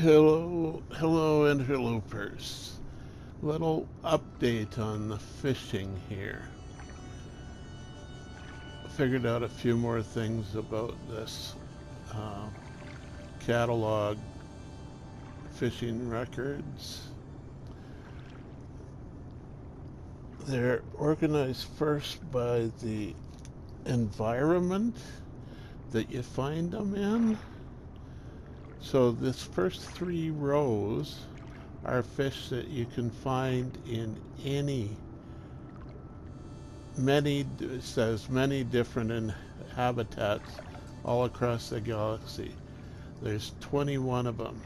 Hello, interlopers. Little update on the fishing here. Figured out a few more things about this uh, catalog fishing records. They're organized first by the environment that you find them in. So this first three rows are fish that you can find in it says many different habitats all across the galaxy. There's 21 of them.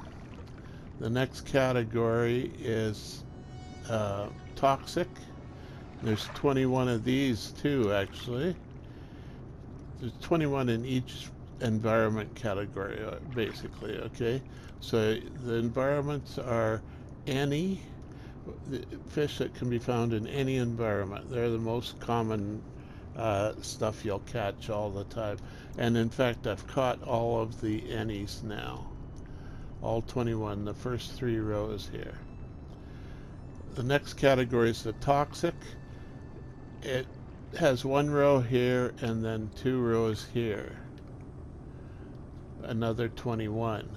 The next category is toxic. There's 21 of these too, actually. There's 21 in each environment category, basically, okay? So the environments are any fish that can be found in any environment. They're the most common stuff you'll catch all the time. And in fact, I've caught all of the annies now. All 21, the first three rows here. The next category is the toxic. It has one row here and then two rows here. Another 21.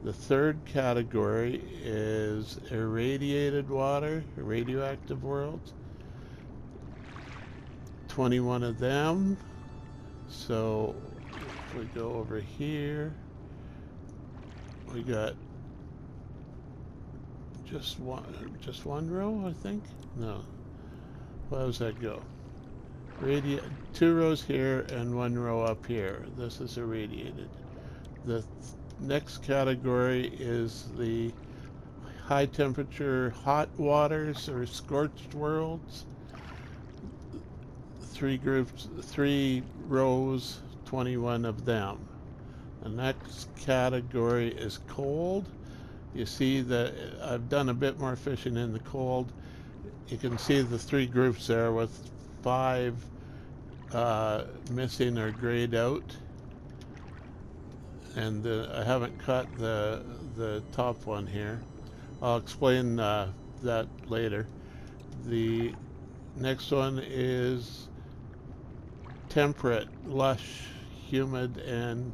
The third category is irradiated water, radioactive worlds. 21 of them. So if we go over here, we got just one row, I think. No. How does that go? Two rows here and one row up here. This is irradiated. The next category is the high temperature hot waters or scorched worlds. Three rows, 21 of them. The next category is cold. You see that I've done a bit more fishing in the cold. You can see the three groups there with 5 missing or grayed out. And I haven't caught the top one here. I'll explain that later. The next one is temperate, lush, humid, and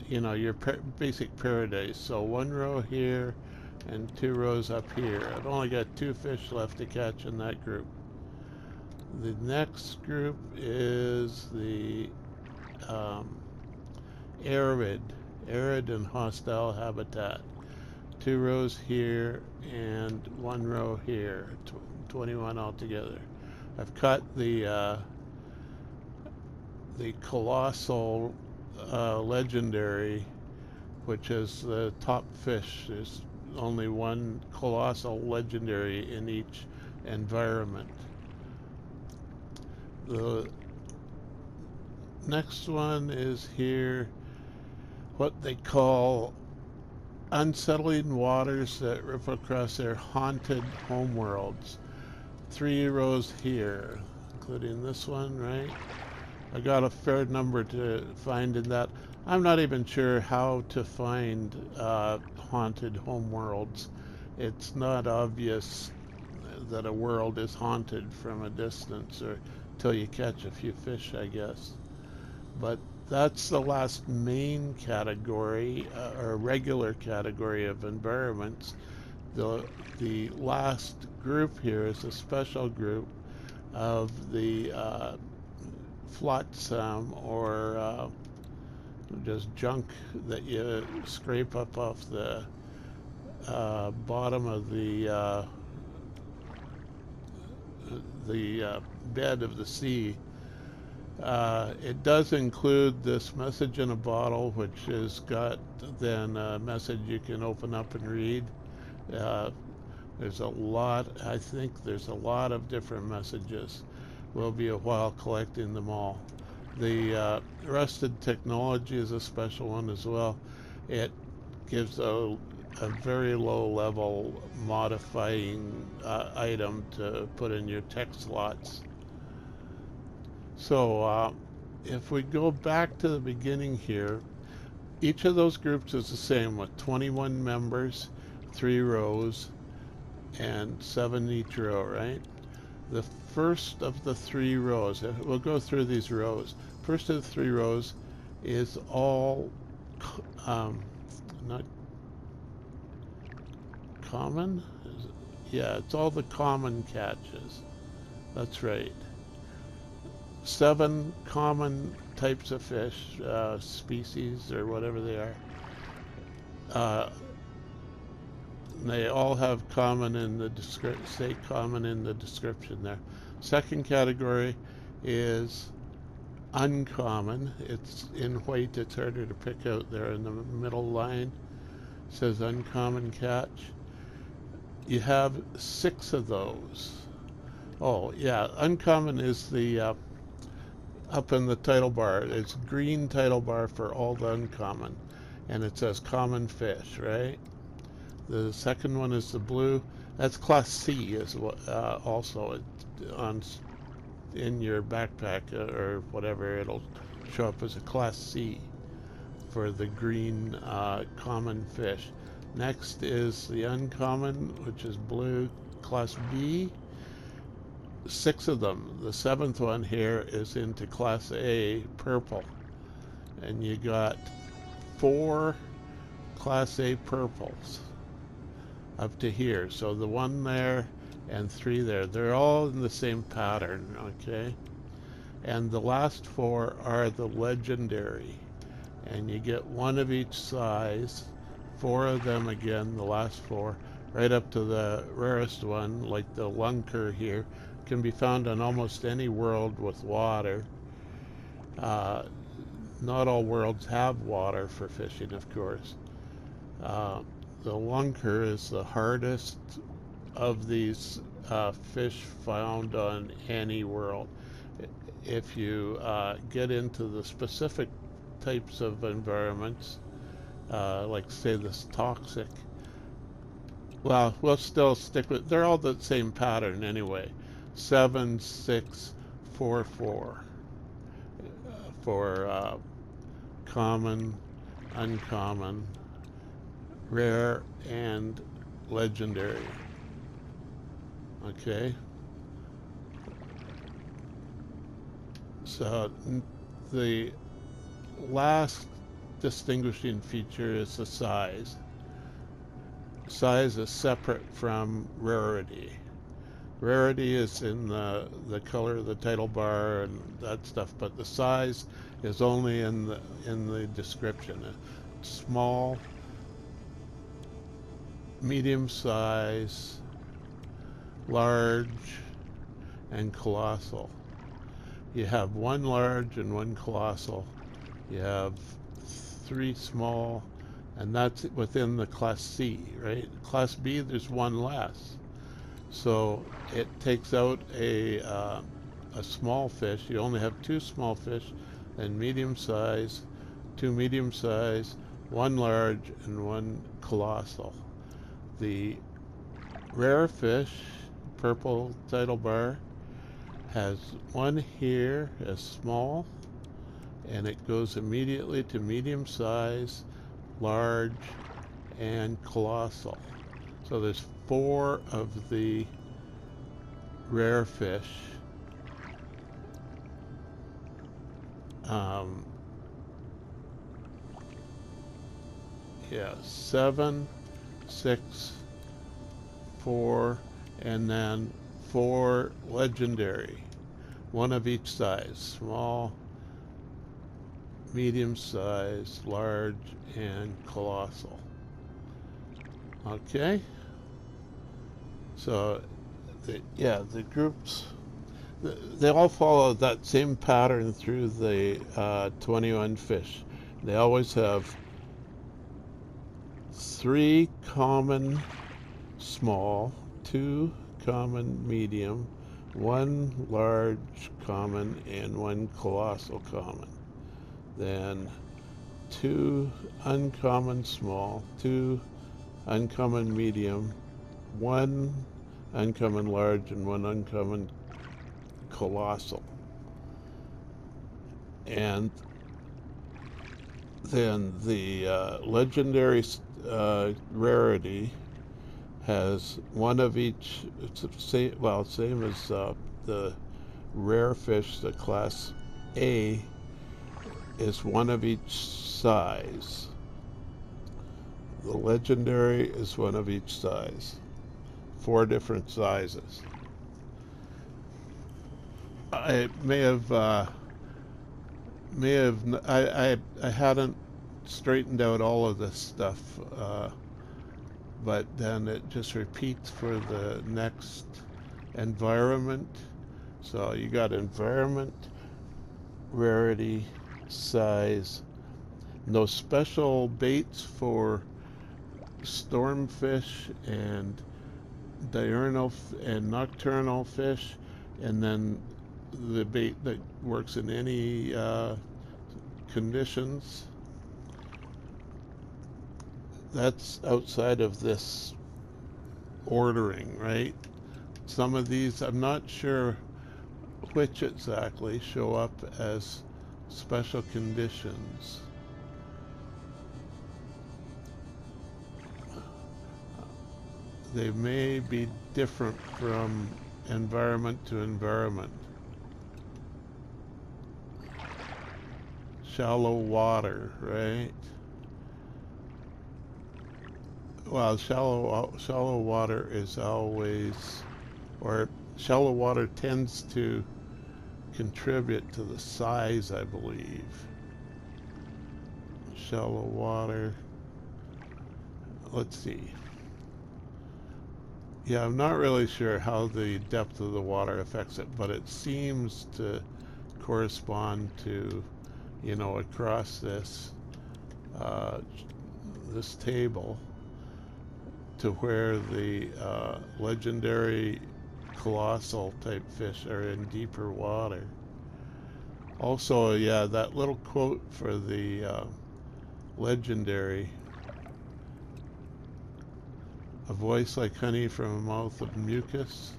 your basic paradise. So one row here and two rows up here. I've only got 2 fish left to catch in that group. The next group is the arid and hostile habitat. 2 rows here and 1 row here, 21 altogether. I've caught the colossal legendary, which is the top fish. There's only one colossal legendary in each environment. The next one is here, what they call unsettling waters that rip across their haunted homeworlds. 3 rows here, including this one, right? I got a fair number to find in that. I'm not even sure how to find haunted homeworlds. It's not obvious that a world is haunted from a distance or till you catch a few fish, I guess. But that's the last main category or regular category of environments. The last group here is a special group of the flotsam or just junk that you scrape up off the bottom of the bed of the sea. It does include this message in a bottle, which has got then a message you can open up and read. There's a lot, I think there's a lot of different messages. Will be a while collecting them all. The rusted technology is a special one as well. It gives a very low level modifying item to put in your text slots. So if we go back to the beginning here, each of those groups is the same with 21 members, 3 rows, and 7 each row, right? The first of the 3 rows, we'll go through these rows. First of the 3 rows is all not common. Yeah, it's all the common catches. That's right. 7 common types of fish, species or whatever they are. They all have common in the say common in the description there. Second category is uncommon. It's in white. It's harder to pick out there in the middle line. It says uncommon catch. You have 6 of those. Oh yeah, uncommon is the up in the title bar. It's green title bar for all the uncommon, and it says common fish, right? The second one is the blue. That's class C, is also on in your backpack or whatever. It'll show up as a class C for the green common fish. Next is the uncommon, which is blue, class B. 6 of them. The 7th one here is into class A, purple. And you got 4 class A purples up to here. So the 1 there and 3 there, they're all in the same pattern, okay? And the last 4 are the legendary. And you get 1 of each size, 4 of them again, the last 4, right up to the rarest one, like the lunker here. Can be found on almost any world with water. Not all worlds have water for fishing, of course. The lunker is the hardest of these fish found on any world. If you get into the specific types of environments, like say this toxic, well, we'll still stick with, they're all the same pattern anyway. 7, 6, 4, 4 for common, uncommon, rare, and legendary. Okay. So the last distinguishing feature is the size. Size is separate from rarity. Rarity is in the color of the title bar and that stuff, but the size is only in the description. Small, medium size, large, and colossal. You have 1 large and 1 colossal. You have 3 small, and that's within the class C, right? Class B, there's 1 less. So it takes out a small fish. You only have 2 small fish, and medium size, 2 medium size, 1 large, and 1 colossal. The rare fish, purple title bar, has 1 here as small, and it goes immediately to medium size, large, and colossal. So there's 4 of the rare fish. Yeah, 7, 6, 4, and then 4 legendary. 1 of each size, small, medium size, large, and colossal. Okay. So, the groups, they all follow that same pattern through the 21 fish. They always have 3 common small, 2 common medium, 1 large common, and 1 colossal common. Then 2 uncommon small, 2 uncommon medium, 1 uncommon large, and 1 uncommon colossal. And Then the legendary rarity has one of each. It's the same, well, same as the rare fish. The class A is one of each size. The legendary is one of each size. 4 different sizes. I I hadn't straightened out all of this stuff, but then it just repeats for the next environment. So you got environment, rarity, size. No special baits for stormfish and diurnal and nocturnal fish, and then the bait that works in any conditions. That's outside of this ordering, right? Some of these, I'm not sure which exactly show up as special conditions. They may be different from environment to environment. Shallow water, right? Well, shallow water is always, or shallow water tends to contribute to the size, I believe. Shallow water. Let's see. Yeah, I'm not really sure how the depth of the water affects it, but it seems to correspond to, you know, across this this table to where the legendary colossal type fish are in deeper water. Also, yeah, that little quote for the legendary: a voice like honey from a mouth of mucus,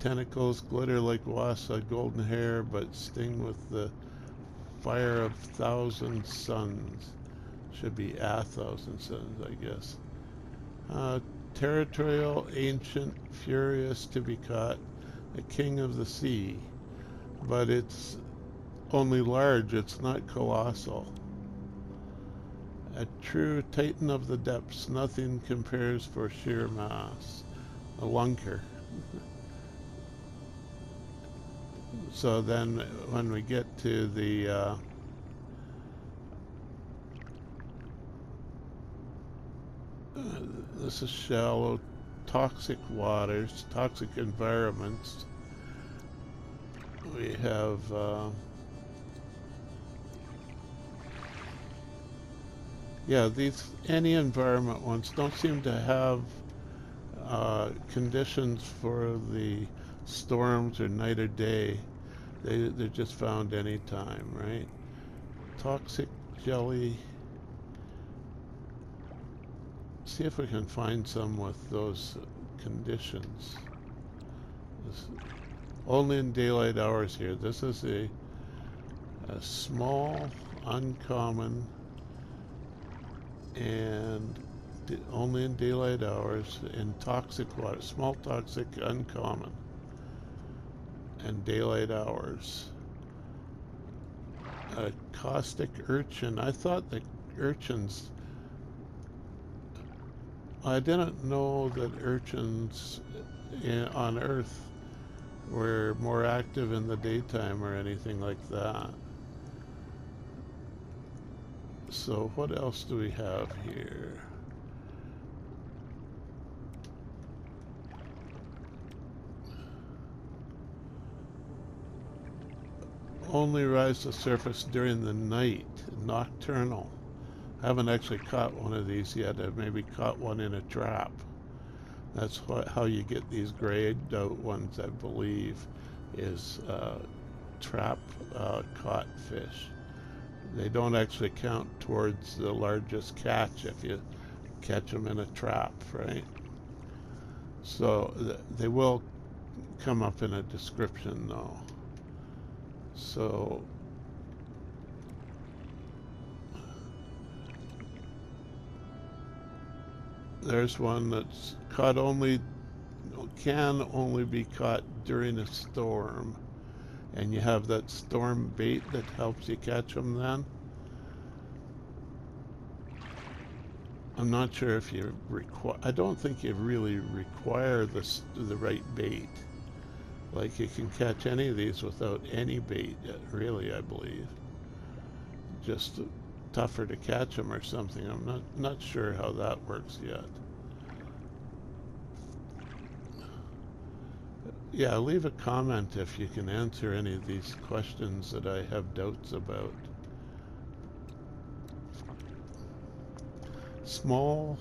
tentacles glitter like wassa, golden hair but sting with the fire of 1,000 suns. Should be a 1,000 suns, I guess. Territorial, ancient, furious to be caught, a king of the sea. But it's only large, it's not colossal. A true titan of the depths, nothing compares for sheer mass. A lunker. So then when we get to the this is shallow, toxic waters, toxic environments. We have yeah, these any environment ones don't seem to have conditions for the storms or night or day. They're just found anytime, right? Toxic jelly. See if we can find some with those conditions. Only in daylight hours here. This is a small, uncommon, and only in daylight hours, in toxic water. Small, toxic, uncommon, and daylight hours. A caustic urchin. I thought the urchins... I didn't know that urchins on Earth were more active in the daytime or anything like that. So what else do we have here? Only rise to surface during the night, nocturnal. I haven't actually caught one of these yet. I've maybe caught one in a trap. That's how you get these grayed out ones, I believe, is trap caught fish. They don't actually count towards the largest catch if you catch them in a trap, right? So they will come up in a description though. So There's one that's caught only, can only be caught during a storm. And you have that storm bait that helps you catch them then. I'm not sure if you require, I don't think you really require the right bait. Like you can catch any of these without any bait, really, I believe. Just tougher to catch them or something. I'm not sure how that works yet. Yeah, leave a comment if you can answer any of these questions that I have doubts about. Small,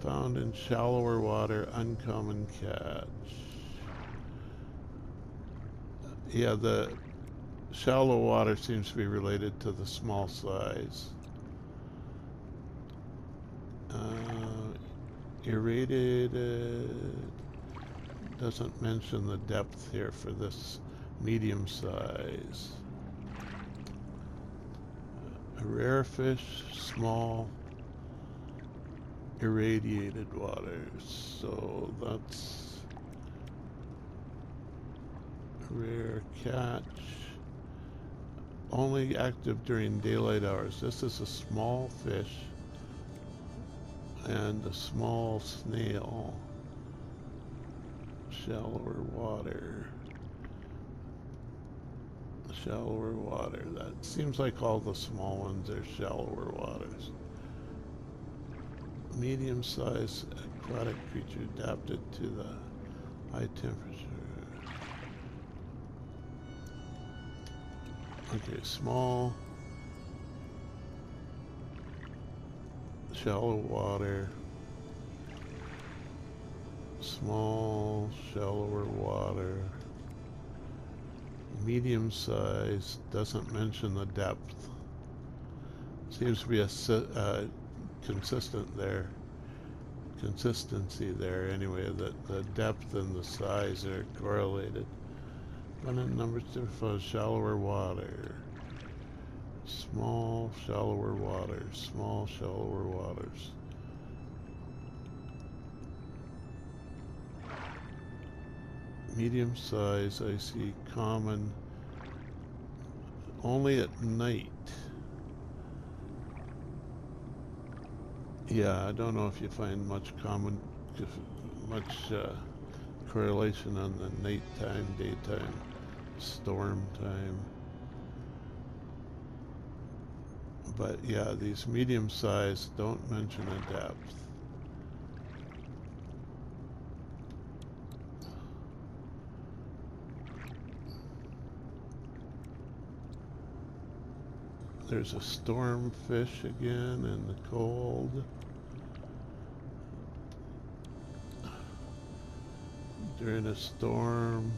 found in shallower water, uncommon catch. Yeah, the shallow water seems to be related to the small size. Irradiated. Doesn't mention the depth here for this medium size. A rare fish, small, irradiated waters. So that's a rare catch. Only active during daylight hours. This is a small fish and a small snail. Shallower water. Shallower water. That seems like all the small ones are shallower waters. Medium-sized aquatic creature adapted to the high temperature. Okay, small, shallow water, small, shallower water, medium size, doesn't mention the depth. Seems to be a consistent there, consistency there anyway, that the depth and the size are correlated. Abundant numbers for shallower water. Small, shallower waters. Small, shallower waters. Medium size, I see common. Only at night. Yeah, I don't know if you find much correlation on the nighttime, daytime, storm time. But yeah, these medium size don't mention a depth. There's a stormfish again in the cold. During a storm.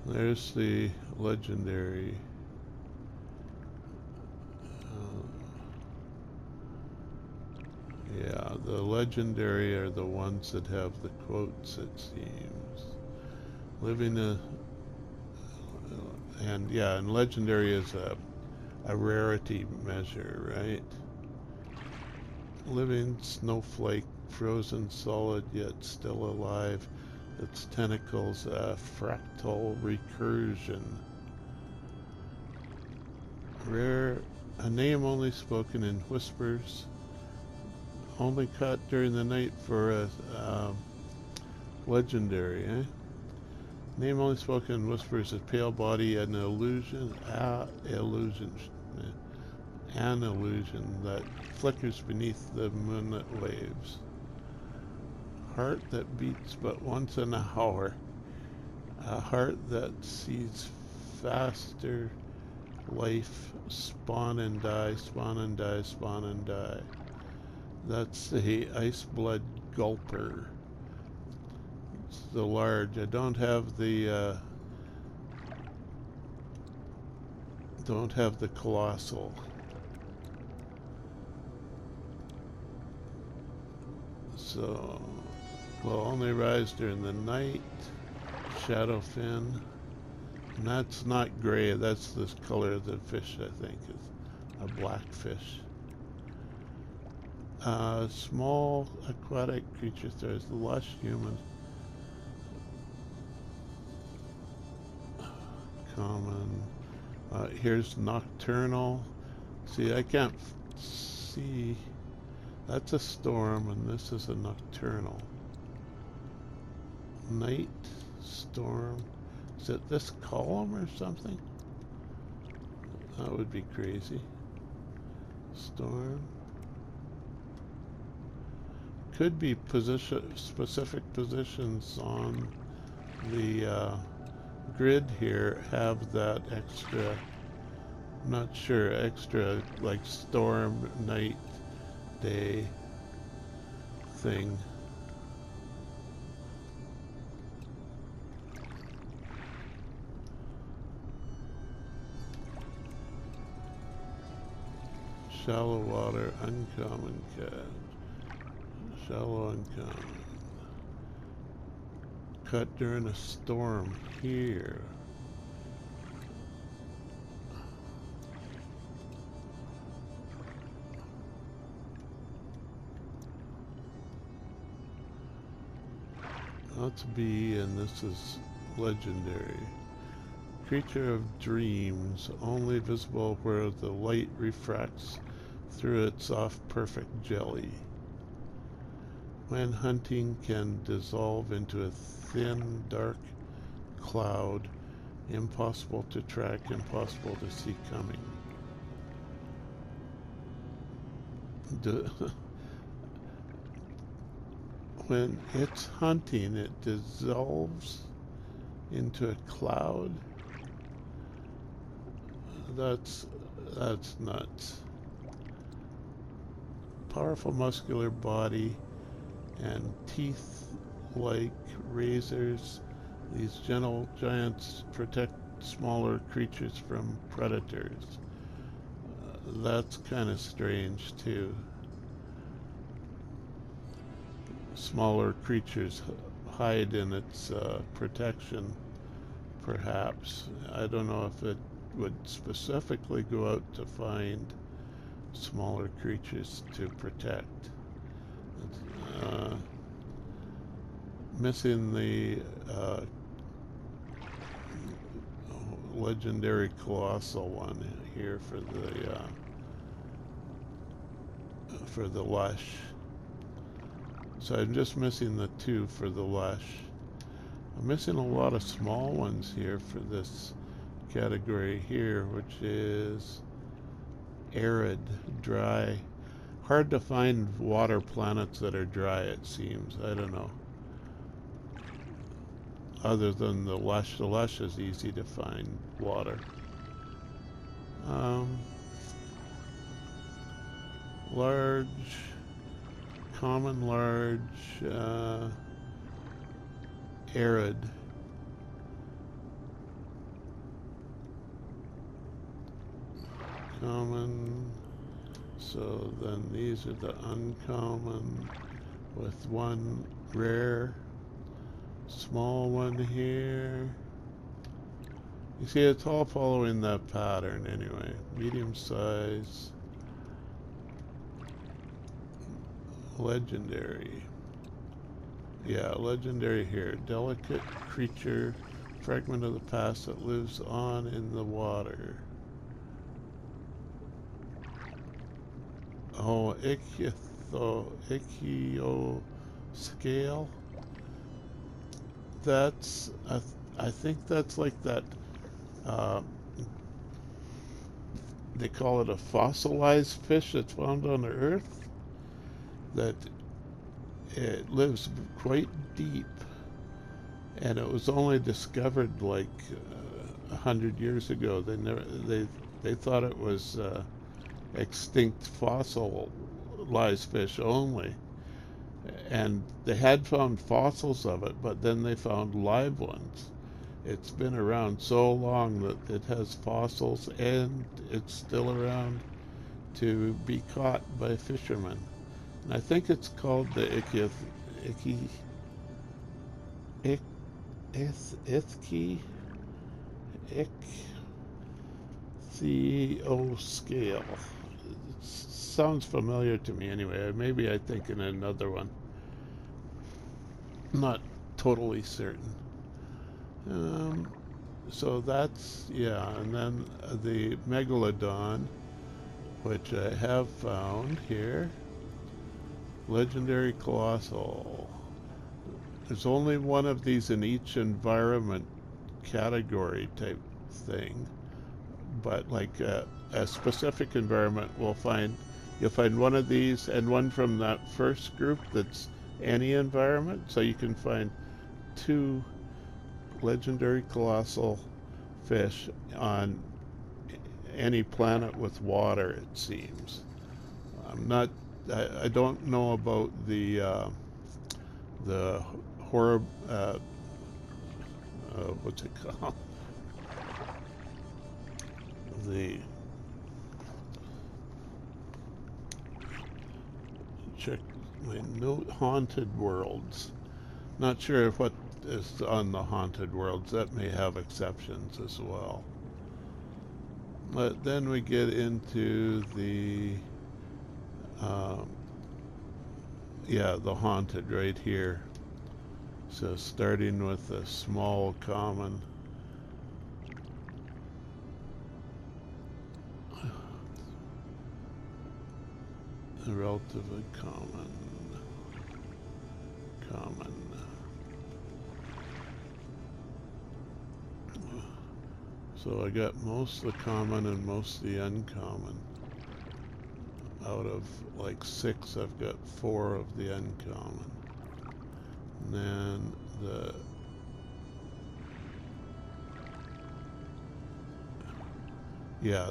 There's the legendary. Yeah, the legendary are the ones that have the quotes, it seems. Living and yeah, and legendary is a rarity measure, right? Living snowflake, frozen solid yet still alive. Its tentacles, fractal recursion. Rare, a name only spoken in whispers. Only caught during the night for a legendary, eh? Name only spoken in whispers, a pale body, an illusion that flickers beneath the moonlit waves. Heart that beats but once an hour. A heart that sees faster life spawn and die, spawn and die, spawn and die. That's the ice blood gulper. It's the large. I don't have the colossal. So, will only rise during the night. Shadowfin. And that's not gray, that's this color of the fish, I think. a blackfish. Small aquatic creatures. There's lush human. Common. Here's nocturnal. See, I can't see. That's a storm, and this is a nocturnal. Night storm. Is it this column or something? That would be crazy. Storm. Could be specific positions on the grid here have that extra, I'm not sure, extra like storm, night, day thing. Shallow water, uncommon catch. Shallow uncommon. Cut during a storm here. That's B, and this is legendary. Creature of dreams, only visible where the light refracts through its soft, perfect jelly. When hunting, can dissolve into a thin, dark cloud, impossible to track, impossible to see coming. When it's hunting, it dissolves into a cloud. That's nuts. Powerful muscular body and teeth like razors. These gentle giants protect smaller creatures from predators. That's kind of strange too. Smaller creatures hide in its protection, perhaps. I don't know if it would specifically go out to find smaller creatures to protect. Missing the legendary colossal one here for the lush. So I'm just missing the two for the lush. I'm missing a lot of small ones here for this category here, which is arid, dry. Hard to find water planets that are dry, it seems. I don't know. Other than the lush. The lush is easy to find water. Large, common, large, arid. Common. So then these are the uncommon with one rare. Small one here. You see, it's all following that pattern anyway. Medium size. Legendary. Yeah, legendary here. Delicate creature. Fragment of the past that lives on in the water. Oh, ichthyoscale. That's, I think that's like that, they call it a fossilized fish that's found on the Earth, that it lives quite deep, and it was only discovered like 100 years ago. They thought it was extinct fossilized fish only. And they had found fossils of it, but then they found live ones. It's been around so long that it has fossils, and it's still around to be caught by fishermen. And I think it's called the CO scale. It sounds familiar to me anyway. Maybe I think in another one. Not totally certain. So that's, yeah, and then the Megalodon, which I have found here. Legendary Colossal. There's only one of these in each environment category type thing, but like a specific environment you'll find one of these and one from that first group that's any environment, so you can find two legendary colossal fish on any planet with water, it seems. I don't know about the horror, what's it called? Check my note, Haunted Worlds. Not sure what is on the Haunted Worlds. That may have exceptions as well. But then we get into the the haunted right here. So starting with a small common, a relatively common. So I got most of the common and most of the uncommon. Out of like 6, I've got 4 of the uncommon. And then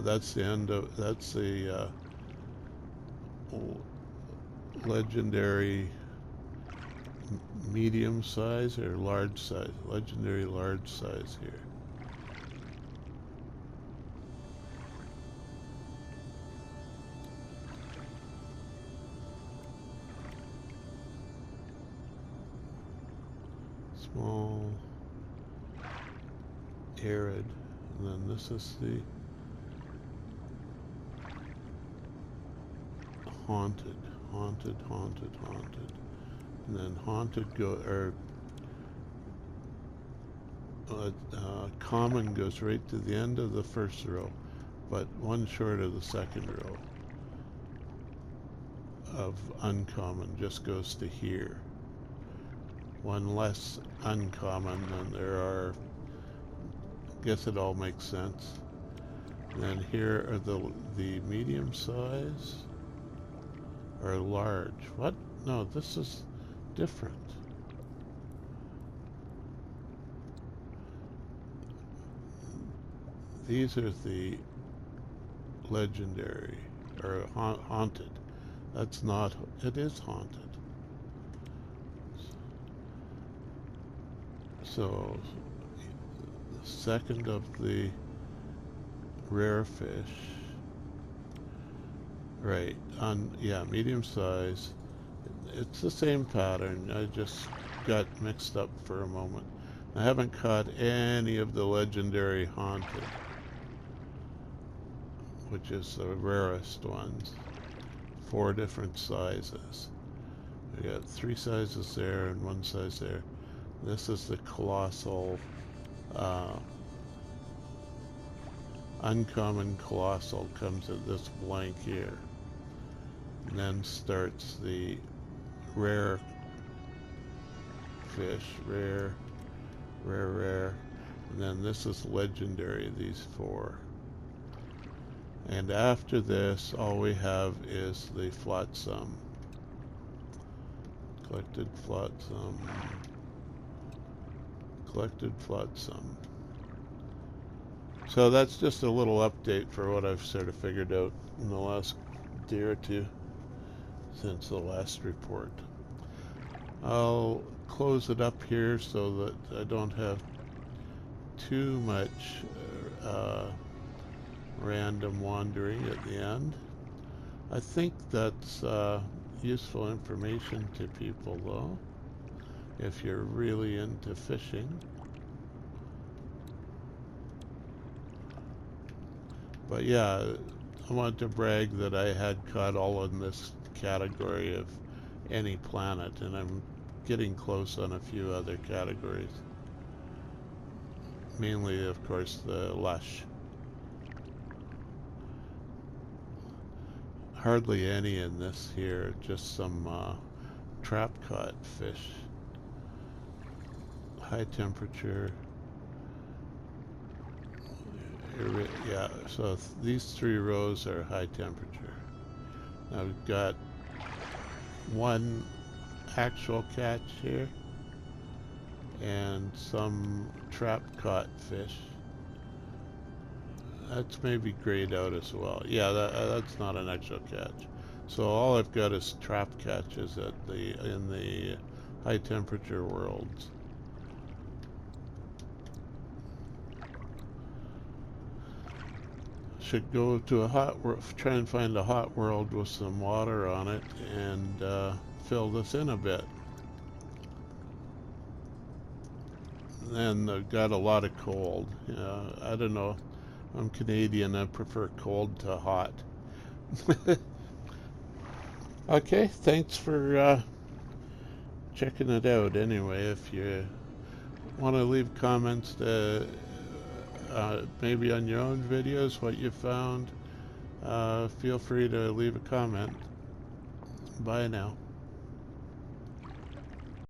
that's the end of, that's the legendary medium size or large size, legendary large size here. Small, arid, and then this is the haunted, and then common goes right to the end of the first row, but one short of the second row of uncommon just goes to here. One less uncommon than there are. I guess it all makes sense. And then here are the medium size or large. What? No, this is different. These are the legendary or haunted. That's not, it is haunted. So, the second of the rare fish, right, medium size. It's the same pattern. I just got mixed up for a moment. I haven't caught any of the legendary haunted, which is the rarest ones. 4 different sizes. We got 3 sizes there and 1 size there. This is the colossal, uncommon colossal, comes at this blank here. And then starts the rare fish, rare, and then this is legendary, these 4. And after this, all we have is the flotsam. Collected flotsam. So that's just a little update for what I've sort of figured out in the last day or two since the last report. I'll close it up here so that I don't have too much random wandering at the end. I think that's useful information to people, though, if you're really into fishing. But yeah, I wanted to brag that I had caught all in this category of any planet, and I'm getting close on a few other categories. Mainly, of course, the lush. Hardly any in this here, just some trap caught fish. High temperature. Yeah, so these 3 rows are high temperature. Now we've got one actual catch here and some trap caught fish. That's maybe grayed out as well. Yeah, that's not an actual catch. So all I've got is trap catches in the high temperature worlds. Should go to a hot world, try and find a hot world with some water on it, and fill this in a bit. And I've got a lot of cold. I don't know. I'm Canadian. I prefer cold to hot. Okay, thanks for checking it out. Anyway, if you want to leave comments maybe on your own videos, what you found, feel free to leave a comment. Bye now.